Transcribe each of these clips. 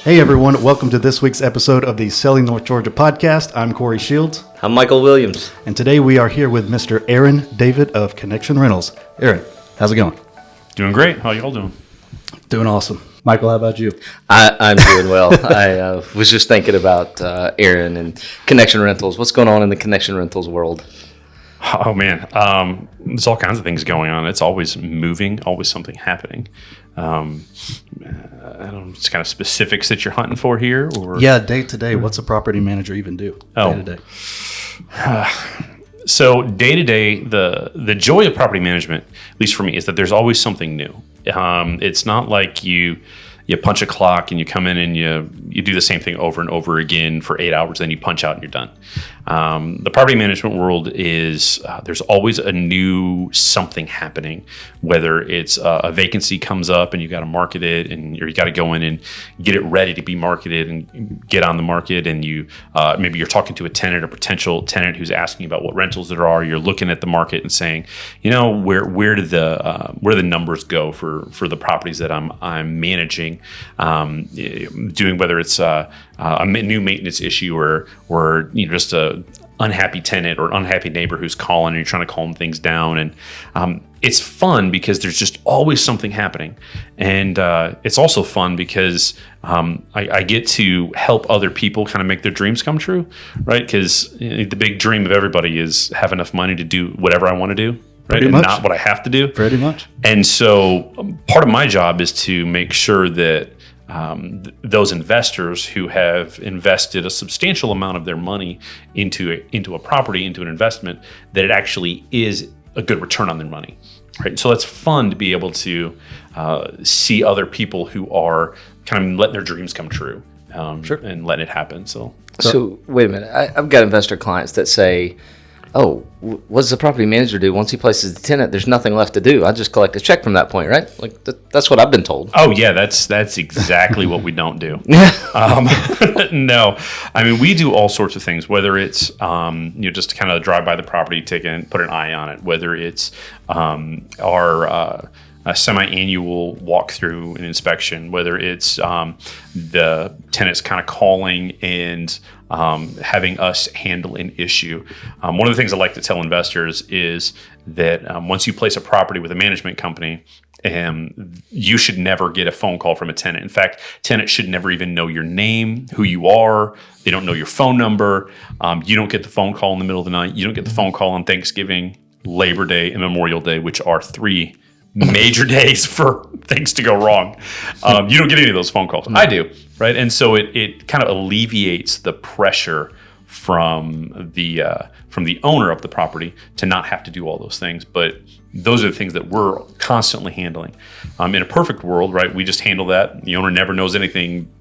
Hey everyone, welcome to this week's episode of the Selling North Georgia podcast. I'm Corey Shields. I'm Michael Williams. And today we are here with Mr. Aaron David of Connection Rentals. Aaron, how's it going? Doing great. How y'all doing? Doing awesome. Michael, how about you? I'm doing well. I was just thinking about Aaron and Connection Rentals. What's going on in the Connection Rentals world? Oh, man. There's all kinds of things going on. It's always moving, always something happening. I don't know, it's kind of specifics that you're hunting for here? Or? Yeah, day to day, what's a property manager even do? Oh. Day to day. So day to day, the joy of property management, at least for me, is that there's always something new. It's not like you punch a clock and you come in and you do the same thing over and over again for 8 hours, then you punch out and you're done. The property management world is there's always a new something happening, whether it's a vacancy comes up and you got to market it, and you got to go in and get it ready to be marketed and get on the market, and you maybe you're talking to a tenant, a potential tenant who's asking about what rentals there are. You're looking at the market and saying, where do the numbers go for the properties that I'm managing, doing, whether it's a new maintenance issue or just a unhappy tenant or unhappy neighbor who's calling and you're trying to calm things down. And it's fun because there's just always something happening. And it's also fun because I get to help other people kind of make their dreams come true, right? Because the big dream of everybody is have enough money to do whatever I want to do. Right, and not what I have to do. Pretty much. And so part of my job is to make sure that those investors who have invested a substantial amount of their money into a property, into an investment, that it actually is a good return on their money. Right. So it's fun to be able to see other people who are kind of letting their dreams come true, Sure. and letting it happen. So Wait a minute. I've got investor clients that say, oh, what does the property manager do? Once he places the tenant, there's nothing left to do. I just collect a check from that point, right? Like that's what I've been told. Oh yeah, that's exactly what we don't do. No, I mean we do all sorts of things. Whether it's just to kind of drive by the property, put an eye on it. Whether it's our a semi-annual walkthrough and inspection, whether it's the tenants kind of calling and having us handle an issue. One of the things I like to tell investors is that once you place a property with a management company, you should never get a phone call from a tenant. In fact, tenants should never even know your name, who you are. They don't know your phone number. You don't get the phone call in the middle of the night. You don't get the phone call on Thanksgiving, Labor Day, and Memorial Day, which are 3 major days for things to go wrong. You don't get any of those phone calls. I do, right? And so it kind of alleviates the pressure from the owner of the property to not have to do all those things. But those are the things that we're constantly handling. In a perfect world, right, we just handle that. The owner never knows anything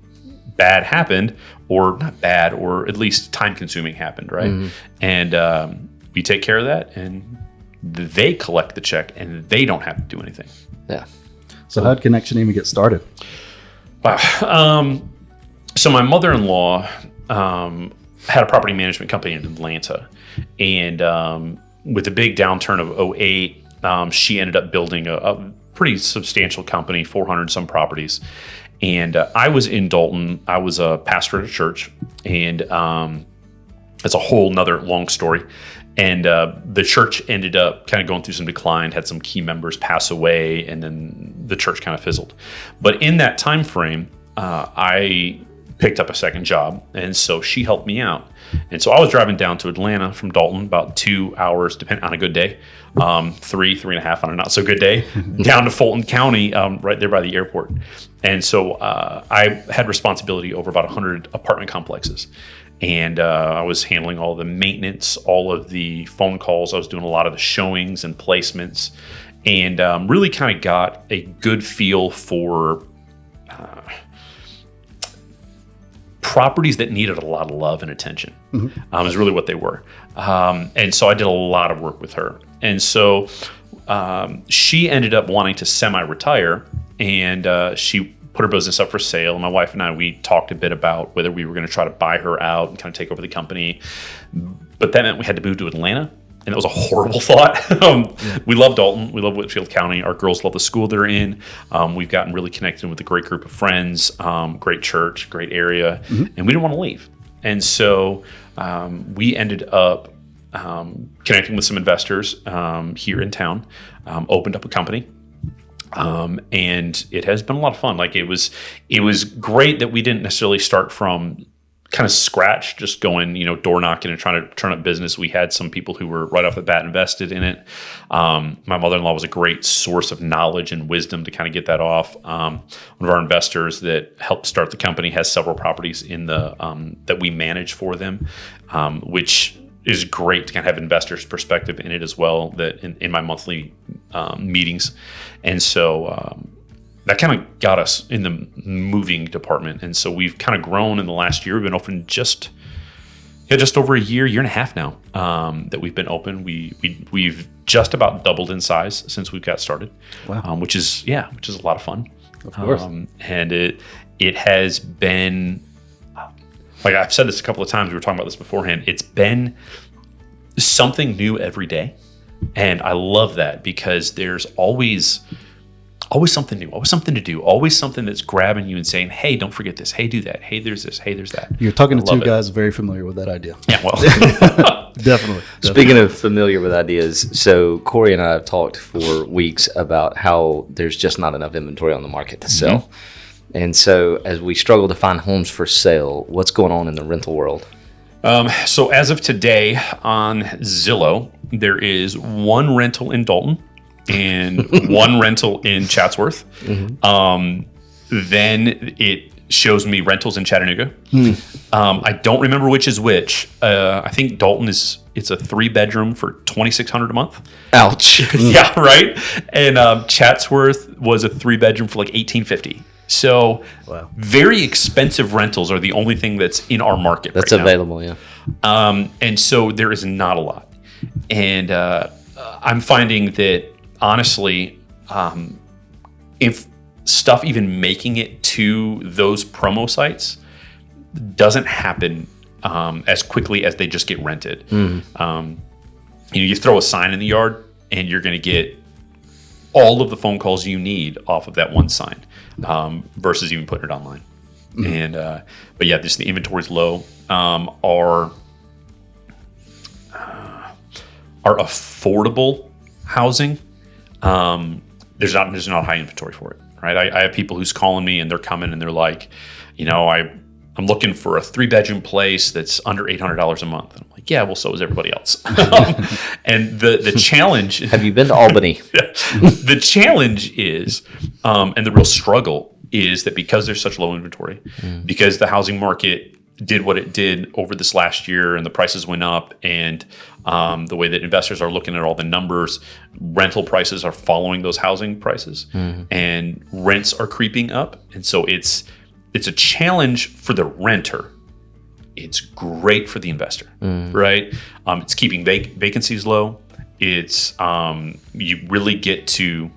bad happened, or not bad, or at least time-consuming happened, right? Mm-hmm. And we take care of that, and they collect the check and they don't have to do anything. Yeah. So how'd Connection even get started? Wow. So my mother-in-law had a property management company in Atlanta, and with the big downturn of 2008, she ended up building a pretty substantial company, 400 some properties. And I was in Dalton. I was a pastor at a church, and it's a whole nother long story. And the church ended up kind of going through some decline, had some key members pass away, and then the church kind of fizzled. But in that time frame, I picked up a second job, and so she helped me out. And so I was driving down to Atlanta from Dalton, about 2 hours, depending on a good day, 3.5 on a not so good day, down to Fulton County, right there by the airport. And so I had responsibility over about 100 apartment complexes. And I was handling all the maintenance, all of the phone calls. I was doing a lot of the showings and placements, and really kind of got a good feel for properties that needed a lot of love and attention. Mm-hmm. Is really what they were. And so I did a lot of work with her. And so she ended up wanting to semi-retire, and she put her business up for sale. And my wife and I, we talked a bit about whether we were going to try to buy her out and kind of take over the company. But that meant we had to move to Atlanta. and that was a horrible thought. We love Dalton. We love Whitfield County. Our girls love the school they're in. We've gotten really connected with a great group of friends, great church, great area, and we didn't want to leave. And so we ended up connecting with some investors here in town, opened up a company. And it has been a lot of fun. Like it was great that we didn't necessarily start from kind of scratch, just going, door knocking and trying to turn up business. We had some people who were right off the bat invested in it. My mother-in-law was a great source of knowledge and wisdom to kind of get that off. One of our investors that helped start the company has several properties in the that we manage for them, which is great to kind of have investors' perspective in it as well, that in my monthly meetings. And so that kind of got us in the moving department. And so we've kind of grown in the last year. We've been open just over a year and a half now that we've been open. We've just about doubled in size since we've got started. Wow. Which is a lot of fun. Of course. And it has been, like I've said this a couple of times, we were talking about this beforehand, it's been something new every day. And I love that because there's always something new, always something to do, always something that's grabbing you and saying, hey, don't forget this. Hey, do that. Hey, there's this. Hey, there's that. You're talking to two guys very familiar with that idea. Yeah, well. Definitely. Speaking of familiar with ideas, so Corey and I have talked for weeks about how there's just not enough inventory on the market to sell. And so as we struggle to find homes for sale, what's going on in the rental world? So as of today on Zillow, there is one rental in Dalton and one rental in Chatsworth. Then it shows me rentals in Chattanooga. I don't remember which is which. I think Dalton it's a 3-bedroom for $2,600 a month. Ouch. Yeah, right. And Chatsworth was a 3-bedroom for like $1,850. So very expensive rentals are the only thing that's in our market that's right now. Available, yeah. And so there is not a lot. And I'm finding that, honestly, if stuff even making it to those promo sites doesn't happen as quickly as they just get rented. You throw a sign in the yard and you're going to get all of the phone calls you need off of that one sign versus even putting it online. And but yeah, just the inventory's low. Our affordable housing, there's not high inventory for it, right? I have people who's calling me and they're coming and they're like, I'm looking for a 3-bedroom place that's under $800 a month. And I'm like, yeah, well, so is everybody else. And the challenge. Have you been to Albany? The challenge is, and the real struggle is that because there's such low inventory, because the housing market did what it did over this last year and the prices went up, and the way that investors are looking at all the numbers, rental prices are following those housing prices, and rents are creeping up. And so it's a challenge for the renter. It's great for the investor, right? It's keeping vacancies low. It's you really get to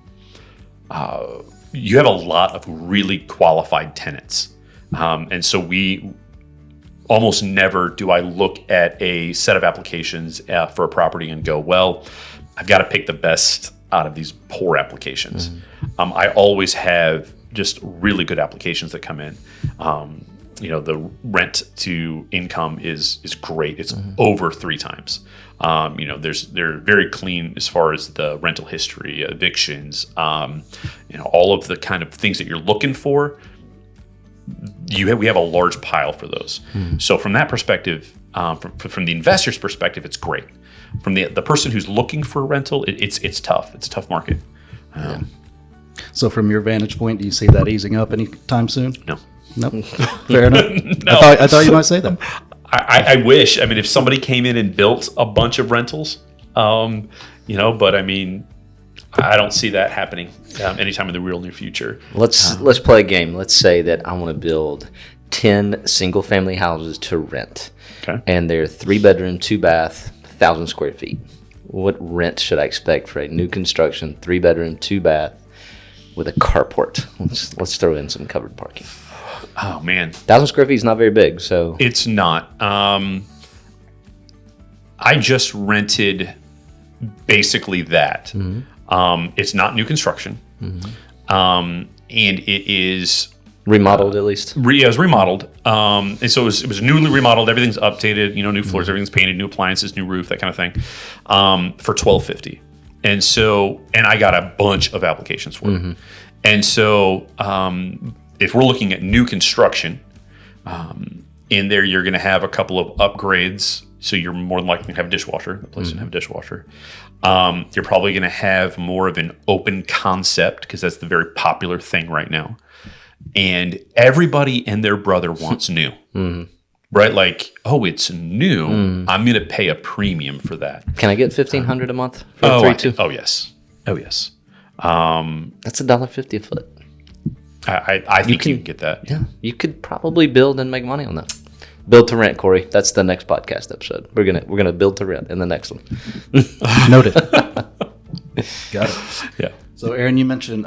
you have a lot of really qualified tenants, and so we almost never do I look at a set of applications for a property and go, well, I've got to pick the best out of these poor applications. I always have just really good applications that come in. The rent to income is great. It's over 3 times. They're very clean as far as the rental history, evictions, all of the kind of things that you're looking for. We have a large pile for those. So from that perspective, from the investor's perspective, it's great. From the person who's looking for a rental, it's tough. It's a tough market. So from your vantage point, do you see that easing up anytime soon? No. Nope. Fair enough. No. I thought you might say that. I wish. I mean, if somebody came in and built a bunch of rentals, but I mean, I don't see that happening anytime in the real near future. Let's play a game. Let's say that I want to build 10 single-family houses to rent. Okay. And they're 3-bedroom, 2-bath, 1,000 square feet. What rent should I expect for a new construction 3-bedroom, 2-bath with a carport? Let's throw in some covered parking. Oh man, 1,000 square feet is not very big, so it's not. I just rented basically that. It's not new construction. And it is Remodeled at least. it was remodeled. And so it was newly remodeled. Everything's updated, new floors, everything's painted, new appliances, new roof, that kind of thing, for $1,250. And so, and I got a bunch of applications for it. And so, if we're looking at new construction, in there, you're going to have a couple of upgrades. So you're more than likely going to have a dishwasher. The place doesn't have a dishwasher. You're probably going to have more of an open concept because that's the very popular thing right now. And everybody and their brother wants new, right? Like, oh, it's new. I'm going to pay a premium for that. Can I get $1,500 a month for 3-2? Oh, yes. Oh, yes. That's $1.50 a foot. I think you can get that. Yeah, you could probably build and make money on that. Build to rent, Corey. That's the next podcast episode. We're gonna build to rent in the next one. Noted. Got it. Yeah. So, Aaron, you mentioned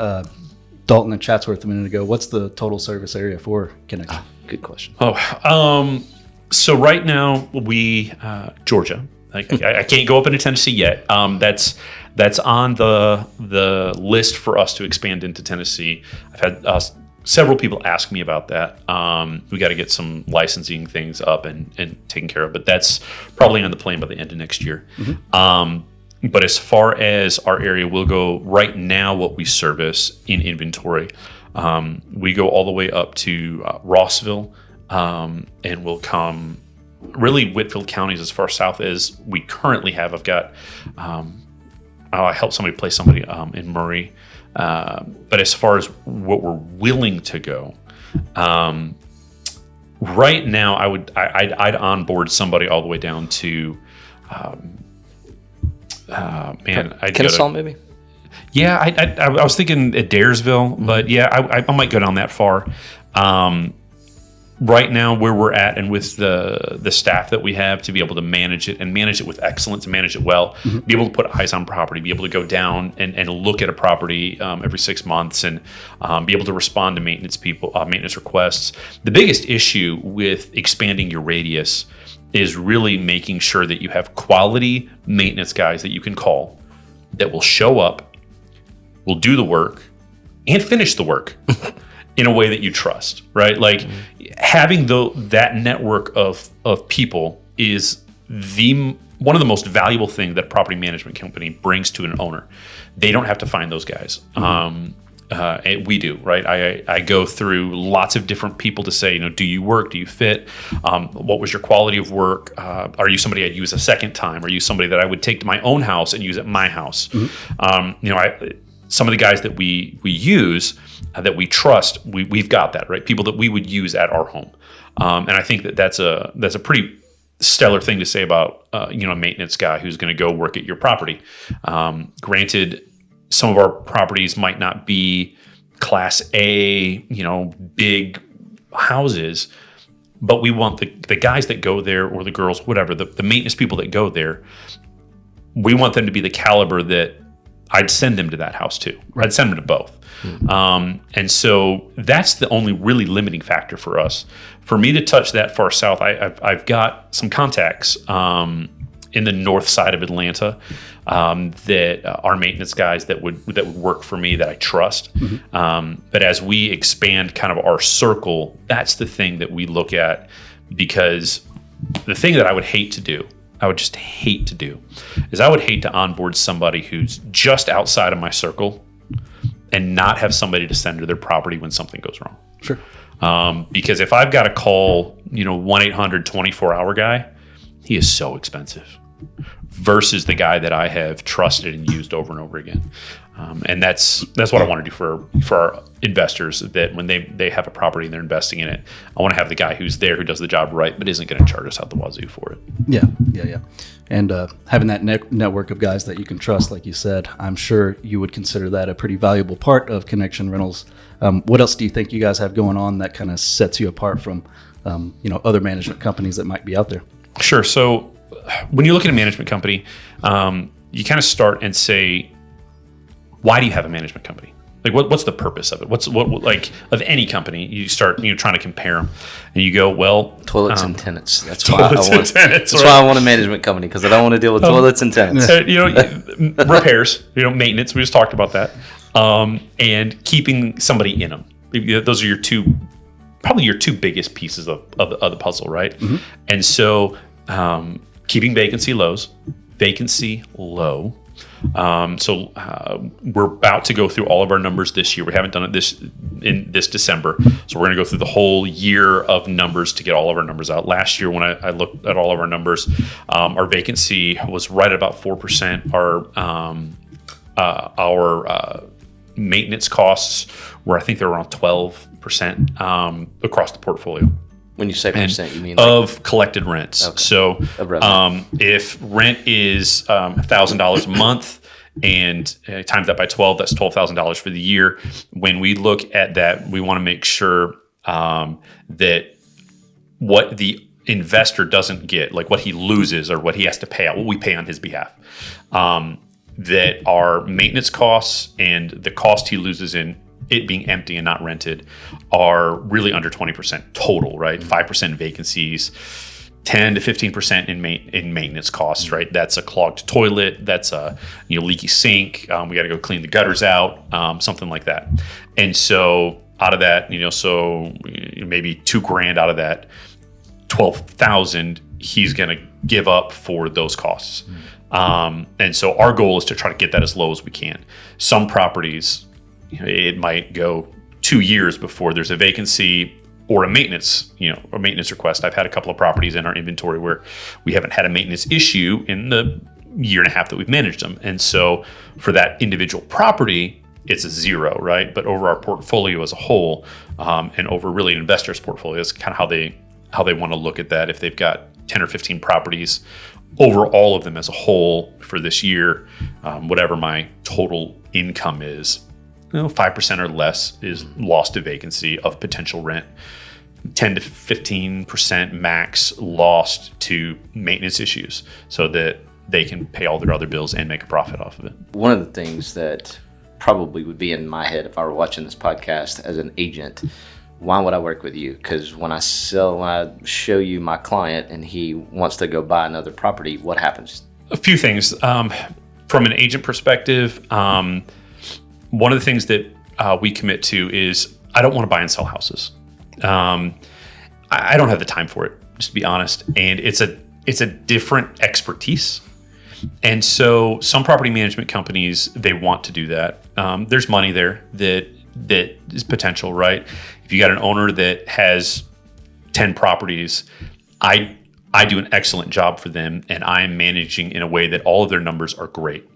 Dalton and Chatsworth a minute ago. What's the total service area for Connection? Good question. So right now we Georgia. I can't go up into Tennessee yet. That's on the list for us to expand into Tennessee. I've had several people ask me about that. We got to get some licensing things up and taken care of, but that's probably on the plan by the end of next year. But as far as our area will go, right now what we service in inventory, we go all the way up to Rossville, and we'll come really Whitfield counties as far south as we currently have. I've got I helped somebody place somebody in Murray. But as far as what we're willing to go, right now I'd onboard somebody all the way down to Kennesaw, maybe? Yeah, I was thinking at Daresville, but yeah, I might go down that far. Right now, where we're at, and with the staff that we have to be able to manage it and manage it with excellence and manage it well, be able to put eyes on property, be able to go down and look at a property every 6 months, and be able to respond to maintenance requests. The biggest issue with expanding your radius is really making sure that you have quality maintenance guys that you can call that will show up, will do the work, and finish the work. In a way that you trust, right? Like having that network of people is one of the most valuable things that a property management company brings to an owner. They don't have to find those guys. We do, right? I go through lots of different people to say, do you work? Do you fit? What was your quality of work? Are you somebody I'd use a second time? Are you somebody that I would take to my own house and use at my house? Some of the guys that we use, that we trust, we've got that, right? People that we would use at our home. And I think that's a pretty stellar thing to say about, a maintenance guy who's going to go work at your property. Granted, some of our properties might not be class A, big houses, but we want the guys that go there, or the girls, whatever, the maintenance people that go there, we want them to be the caliber that I'd send them to that house too. I'd send them to both. And so that's the only really limiting factor for us. For me to touch that far south, I've got some contacts in the north side of Atlanta that are maintenance guys that would work for me that I trust. But as we expand kind of our circle, that's the thing that we look at, because the thing that I would just hate to do is I would hate to onboard somebody who's just outside of my circle and not have somebody to send to their property when something goes wrong. Sure. Because if I've got to call, 1-800 24-hour guy, he is so expensive versus the guy that I have trusted and used over and over again. And that's what I want to do for our investors, that when they have a property and they're investing in it, I want to have the guy who's there, who does the job right, but isn't going to charge us out the wazoo for it. Yeah. And having that network of guys that you can trust, like you said, I'm sure you would consider that a pretty valuable part of Connection Rentals. What else do you think you guys have going on that kind of sets you apart from, other management companies that might be out there? Sure. So when you look at a management company, you kind of start and say, why do you have a management company? Like what's the purpose of it? What like of any company? You start trying to compare them, and you go, well, toilets and tenants. That's toilets why I want. and tenants, that's why I want a management company, because I don't want to deal with toilets and tenants. Repairs, maintenance. We just talked about that, and keeping somebody in them. Those are probably your two biggest pieces of the puzzle, right? Mm-hmm. And so keeping vacancy low. So we're about to go through all of our numbers this year. We haven't done it this December. So we're going to go through the whole year of numbers to get all of our numbers out. Last year, when I looked at all of our numbers, our vacancy was right at about 4%. Our maintenance costs were, I think they were around 12% across the portfolio. When you say percent, you mean of collected rents. Okay. So if rent is $1,000 a month and times that by 12, that's $12,000 for the year. When we look at that, we want to make sure that what the investor doesn't get, like what he loses or what he has to pay out, what we pay on his behalf, that our maintenance costs and the cost he loses in it being empty and not rented are really under 20% total, right? 5% vacancies, 10 to 15% in maintenance costs, right? That's a clogged toilet, that's a leaky sink. We got to go clean the gutters out, something like that. And so out of that, so maybe $2,000 out of that, 12,000 he's going to give up for those costs. And so our goal is to try to get that as low as we can. Some properties, it might go 2 years before there's a vacancy or a maintenance request. I've had a couple of properties in our inventory where we haven't had a maintenance issue in the year and a half that we've managed them. And so for that individual property, it's a zero, right? But over our portfolio as a whole, and over really an investor's portfolio, is kind of how they want to look at that. If they've got 10 or 15 properties, over all of them as a whole for this year, whatever my total income is, 5% or less is lost to vacancy of potential rent. 10 to 15% max lost to maintenance issues so that they can pay all their other bills and make a profit off of it. One of the things that probably would be in my head if I were watching this podcast as an agent, why would I work with you? Because when I show you my client and he wants to go buy another property, what happens? A few things. From an agent perspective, one of the things that we commit to is I don't want to buy and sell houses. I don't have the time for it, just to be honest. And it's a different expertise. And so some property management companies, they want to do that. There's money there that is potential, right? If you got an owner that has 10 properties, I do an excellent job for them, and I'm managing in a way that all of their numbers are great.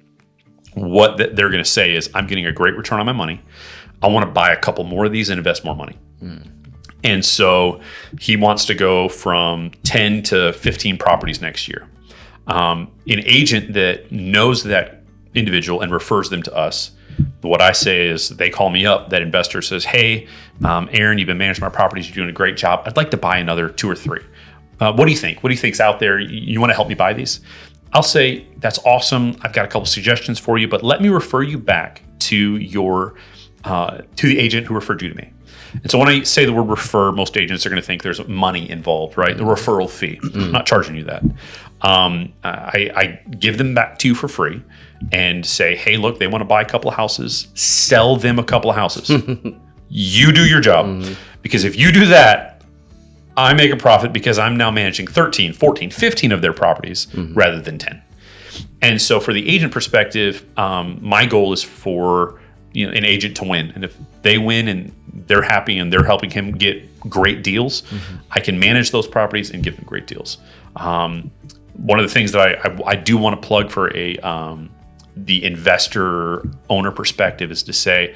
What they're going to say is, I'm getting a great return on my money. I want to buy a couple more of these and invest more money. And so he wants to go from 10 to 15 properties next year. An agent that knows that individual and refers them to us, what I say is they call me up, that investor says, hey, Aaron, you've been managing my properties. You're doing a great job. I'd like to buy another 2 or 3. What do you think? What do you think's out there? You want to help me buy these? I'll say, that's awesome. I've got a couple suggestions for you, but let me refer you back to the agent who referred you to me. And so when I say the word refer, most agents are going to think there's money involved, right? The referral fee. I'm not charging you that. I give them back to you for free and say, hey, look, they want to buy a couple of houses. Sell them a couple of houses. You do your job. Because if you do that, I make a profit because I'm now managing 13, 14, 15 of their properties rather than 10. And so for the agent perspective, my goal is for an agent to win. And if they win and they're happy and they're helping him get great deals, I can manage those properties and give them great deals. One of the things that I do want to plug for the investor owner perspective is to say,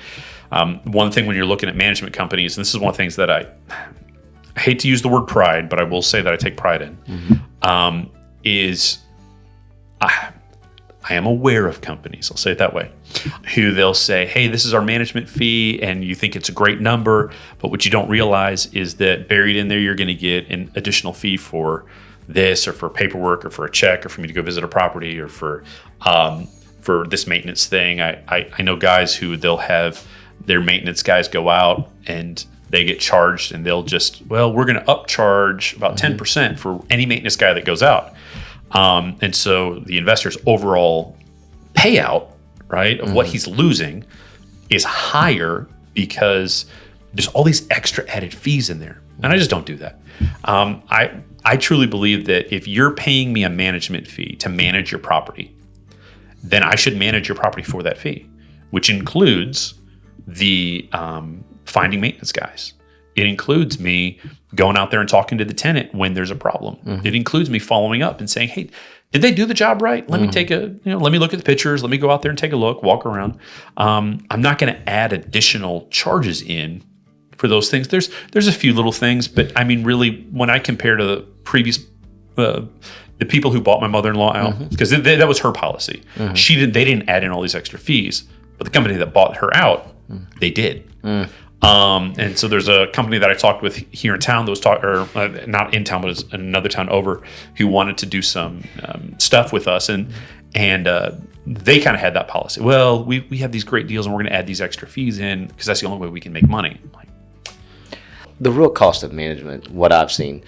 one thing when you're looking at management companies, and this is one of the things that I hate to use the word pride, but I will say that I take pride in, is I am aware of companies, I'll say it that way, who they'll say, hey, this is our management fee, and you think it's a great number, but what you don't realize is that buried in there, you're going to get an additional fee for this, or for paperwork, or for a check, or for me to go visit a property, or for this maintenance thing. I know guys who they'll have their maintenance guys go out and they get charged, and they'll just, well, we're going to upcharge about 10% for any maintenance guy that goes out. And so the investor's overall payout, right, of what he's losing is higher because there's all these extra added fees in there. And I just don't do that. I truly believe that if you're paying me a management fee to manage your property, then I should manage your property for that fee, which includes the finding maintenance guys. It includes me going out there and talking to the tenant when there's a problem. It includes me following up and saying, hey, did they do the job right? Let me let me look at the pictures. Let me go out there and take a look, walk around. I'm not going to add additional charges in for those things. There's a few little things, but I mean, really, when I compare to the previous, the people who bought my mother-in-law out, because that was her policy. They didn't add in all these extra fees, but the company that bought her out, they did. And so there's a company that I talked with here in town that was not in town, but it's in another town over, who wanted to do some stuff with us, and they kind of had that policy. Well, we have these great deals, and we're going to add these extra fees in because that's the only way we can make money. I'm like, the real cost of management, what I've seen,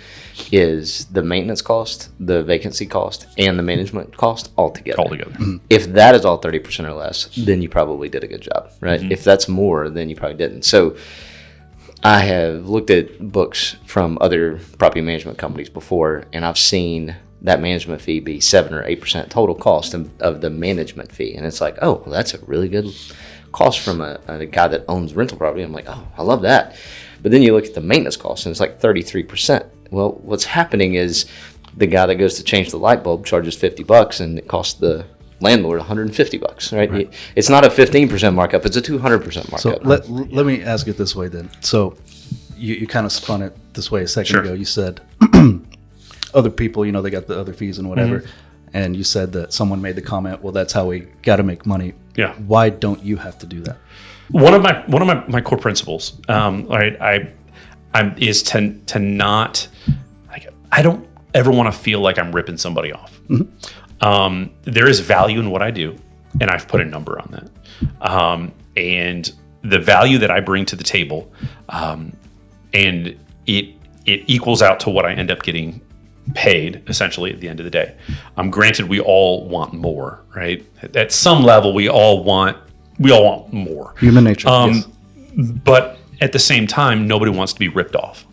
is the maintenance cost, the vacancy cost, and the management cost all together. If that is all 30% or less, then you probably did a good job, right? If that's more, then you probably didn't. So I have looked at books from other property management companies before, and I've seen that management fee be 7 or 8% total cost of the management fee. And it's like, oh, well, that's a really good cost from a guy that owns rental property. I'm like, oh, I love that. But then you look at the maintenance cost, and it's like 33%. Well, what's happening is the guy that goes to change the light bulb charges $50, and it costs the landlord $150, right? It's not a 15% markup; it's a 200% markup. So let me ask it this way then. So you kind of spun it this way a second ago. You said other people, they got the other fees and whatever, and you said that someone made the comment, "Well, that's how we got to make money." Yeah. Why don't you have to do that? One of my core principles, is to not, like, I don't ever want to feel like I'm ripping somebody off. There is value in what I do, and I've put a number on that. And the value that I bring to the table, and it equals out to what I end up getting paid essentially at the end of the day. Granted, we all want more, right? At some level, we all want more. Human nature. Yes. But at the same time, nobody wants to be ripped off.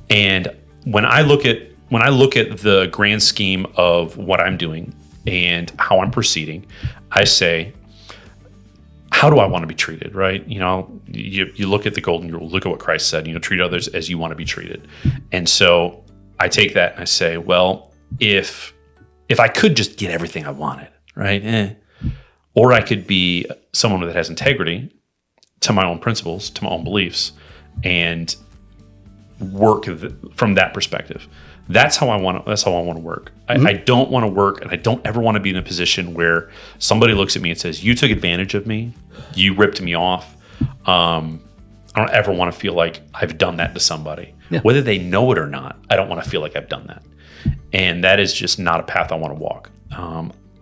And when I look at the grand scheme of what I'm doing and how I'm proceeding, I say, how do I want to be treated, right? You look at the golden rule, look at what Christ said, treat others as you want to be treated. And so I take that and I say, well, if I could just get everything I wanted, right? Or I could be someone that has integrity to my own principles, to my own beliefs, and work from that perspective. That's how I want to work. I don't want to work, and I don't ever want to be in a position where somebody looks at me and says, "You took advantage of me. You ripped me off." I don't ever want to feel like I've done that to somebody, whether they know it or not. I don't want to feel like I've done that, and that is just not a path I want to walk.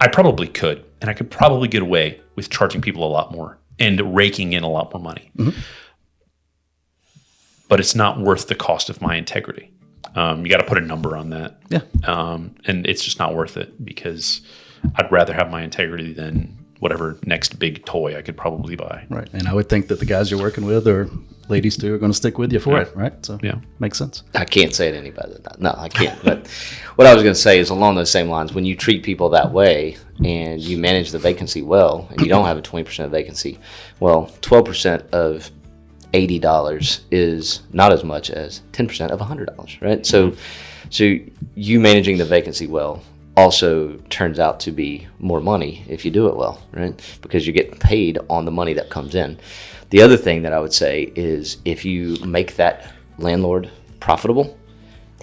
I probably could, and I could probably get away with charging people a lot more and raking in a lot more money. But it's not worth the cost of my integrity. You got to put a number on that. Yeah. And it's just not worth it, because I'd rather have my integrity than whatever next big toy I could probably buy. Right. And I would think that the guys you're working with, or ladies too, are going to stick with you for it, right? So makes sense. I can't say it any better than that. No, I can't. But what I was going to say is along those same lines, when you treat people that way and you manage the vacancy well, and you don't have a 20% vacancy, well, 12% of $80 is not as much as 10% of $100, right? So you managing the vacancy well also turns out to be more money if you do it well, right? Because you're getting paid on the money that comes in. The other thing that I would say is, if you make that landlord profitable,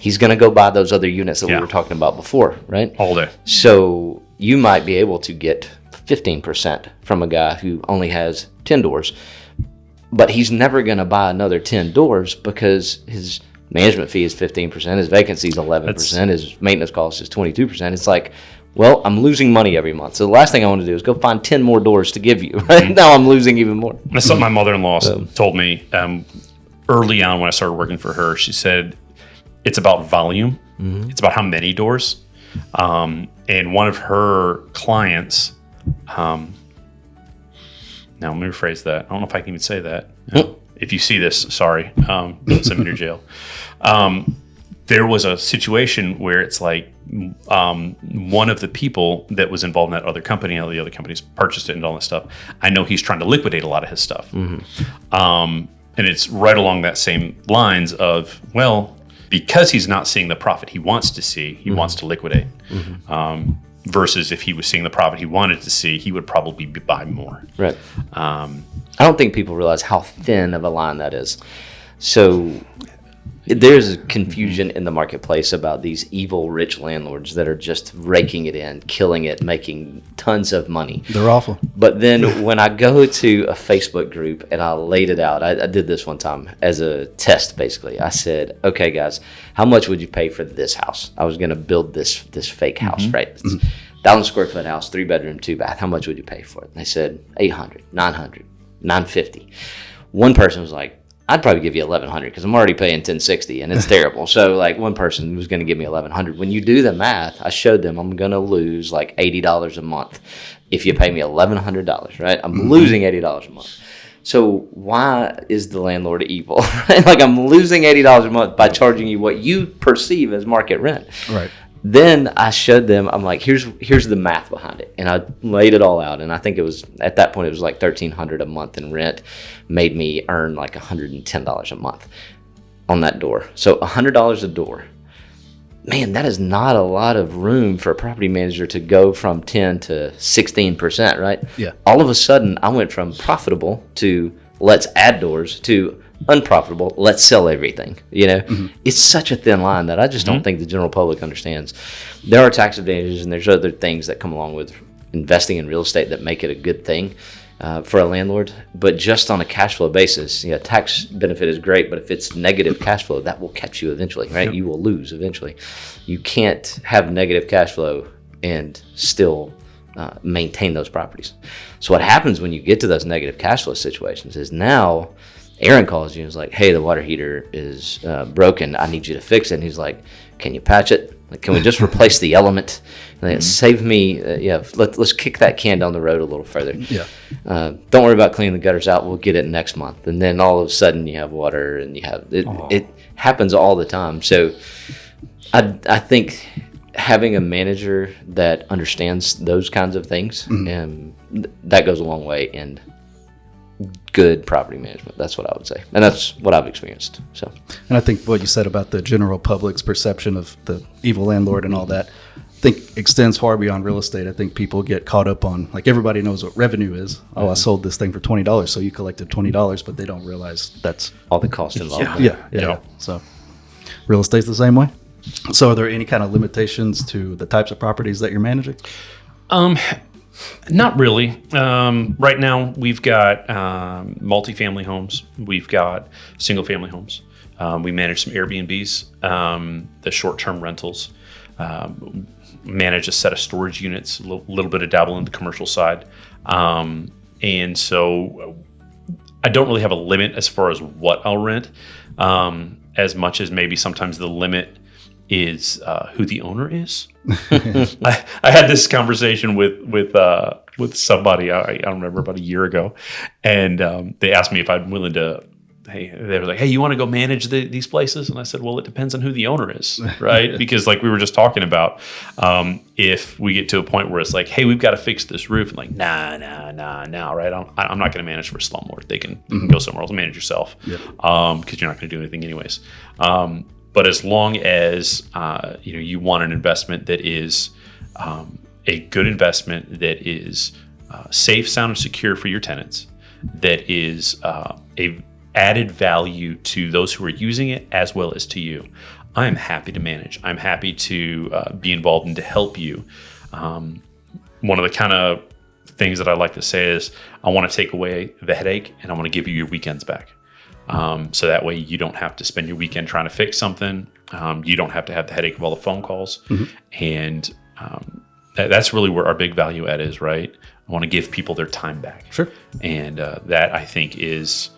he's going to go buy those other units that we were talking about before, right? All day. So you might be able to get 15% from a guy who only has 10 doors, but he's never going to buy another 10 doors because his management fee is 15%, his vacancy is 11%, his maintenance cost is 22%. It's like, Well, I'm losing money every month. So the last thing I want to do is go find 10 more doors to give you. Right now I'm losing even more. That's something my mother-in-law told me early on when I started working for her. She said, it's about volume. It's about how many doors. And one of her clients, now let me rephrase that. I don't know if I can even say that. If you see this, sorry, don't send me to jail. There was a situation where it's like one of the people that was involved in that other company, all the other companies purchased it and all that stuff. I know he's trying to liquidate a lot of his stuff. And it's right along that same lines of, well, because he's not seeing the profit he wants to see, he wants to liquidate. Versus if he was seeing the profit he wanted to see, he would probably buy more. Right. I don't think people realize how thin of a line that is. So there's a confusion in the marketplace about these evil rich landlords that are just raking it in, killing it, making tons of money. They're awful. But then when I go to a Facebook group and I laid it out, I did this one time as a test, basically. I said, okay, guys, how much would you pay for this house? I was going to build this fake house, right? It's 1,000 square foot house, 3-bedroom, 2-bath. How much would you pay for it? And they said, 800, 900, 950. One person was like, I'd probably give you 1,100 because I'm already paying 1,060 and it's terrible. So like one person was going to give me 1,100. When you do the math, I showed them I'm going to lose like $80 a month if you pay me $1,100, right? I'm losing $80 a month. So why is the landlord evil? Like I'm losing $80 a month by charging you what you perceive as market rent. Right. Then I showed them, I'm like, here's the math behind it. And I laid it all out. And I think it was, at that point, it was like $1,300 a month in rent, made me earn like $110 a month on that door. So $100 a door. Man, that is not a lot of room for a property manager to go from 10 to 16%, right? Yeah. All of a sudden, I went from profitable to let's add doors to unprofitable, let's sell everything. It's such a thin line that I just don't think the general public understands. There are tax advantages and there's other things that come along with investing in real estate that make it a good thing for a landlord, but just on a cash flow basis, tax benefit is great, but if it's negative cash flow, that will catch you eventually, right? Yep. You will lose eventually. You can't have negative cash flow and still maintain those properties. So what happens when you get to those negative cash flow situations is now Aaron calls you and is like, hey, the water heater is broken. I need you to fix it. And he's like, can you patch it? Like, can we just replace the element? And save me. Let's kick that can down the road a little further. Yeah. Don't worry about cleaning the gutters out. We'll get it next month. And then all of a sudden you have water and you have it. It happens all the time. So I think having a manager that understands those kinds of things, and that goes a long way in good property management. That's what I would say. And that's what I've experienced. So, and I think what you said about the general public's perception of the evil landlord and all that, I think extends far beyond real estate. I think people get caught up on, like, everybody knows what revenue is. Oh, I sold this thing for $20, so you collected $20, but they don't realize that's all the cost involved. Yeah. So real estate's the same way. So are there any kind of limitations to the types of properties that you're managing? Not really. Right now, we've got multifamily homes. We've got single-family homes. We manage some Airbnbs, the short-term rentals. Manage a set of storage units, a little bit of dabble in the commercial side. And so I don't really have a limit as far as what I'll rent, as much as maybe sometimes the limit is who the owner is. I had this conversation with somebody I don't remember about a year ago, and they asked me if I'm willing to. Hey, they were like, "Hey, you want to go manage these places?" And I said, "Well, it depends on who the owner is, right?" Because like we were just talking about, if we get to a point where it's like, "Hey, we've got to fix this roof," and like, nah, right? I'm not going to manage for a slumlord. You can go somewhere else and manage yourself, because you're not going to do anything anyways. But as long as you want an investment that is a good investment, that is safe, sound, and secure for your tenants, that is a added value to those who are using it as well as to you, I'm happy to manage. I'm happy to be involved and to help you. One of the kind of things that I like to say is I want to take away the headache and I want to give you your weekends back. So that way you don't have to spend your weekend trying to fix something. You don't have to have the headache of all the phone calls. And that's really where our big value add is, right? I want to give people their time back. Sure. And that, I think, is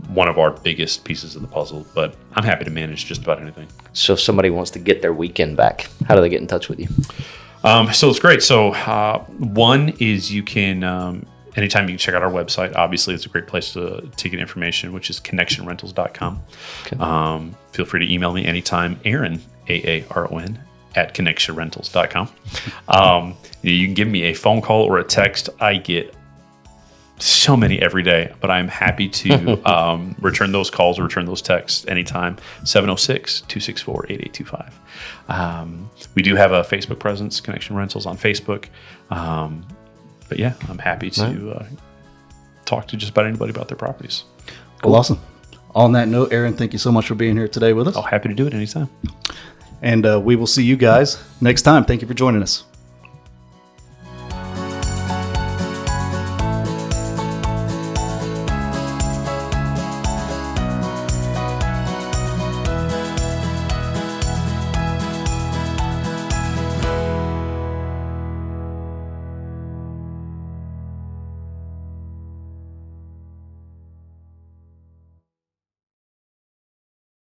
one of our biggest pieces of the puzzle. But I'm happy to manage just about anything. So if somebody wants to get their weekend back, how do they get in touch with you? So it's great. So one is you can, anytime you can check out our website. Obviously, it's a great place to get information, which is connectionrentals.com. Okay. Feel free to email me anytime, Aaron, AARON, at connectionrentals.com. You can give me a phone call or a text. I get so many every day, but I'm happy to return those calls or return those texts anytime. 706-264-8825. We do have a Facebook presence, Connection Rentals on Facebook. But yeah, I'm happy to talk to just about anybody about their properties. Well, awesome. On that note, Aaron, thank you so much for being here today with us. Oh, happy to do it anytime. And we will see you guys next time. Thank you for joining us.